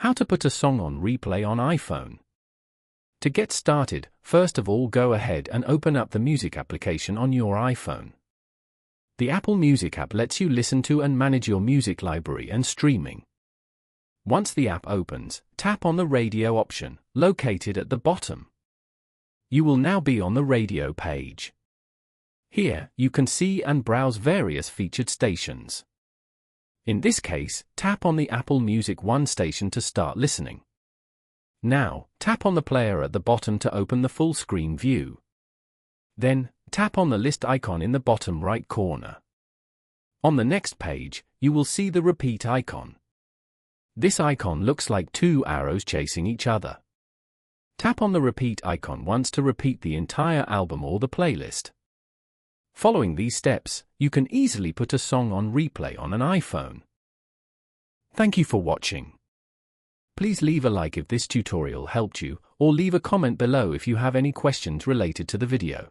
How to put a song on replay on iPhone. To get started, first of all go ahead and open up the music application on your iPhone. The Apple Music app lets you listen to and manage your music library and streaming. Once the app opens, tap on the radio option, located at the bottom. You will now be on the radio page. Here, you can see and browse various featured stations. In this case, tap on the Apple Music One station to start listening. Now, tap on the player at the bottom to open the full screen view. Then, tap on the list icon in the bottom right corner. On the next page, you will see the repeat icon. This icon looks like two arrows chasing each other. Tap on the repeat icon once to repeat the entire album or the playlist. Following these steps, you can easily put a song on replay on an iPhone. Thank you for watching. Please leave a like if this tutorial helped you, or leave a comment below if you have any questions related to the video.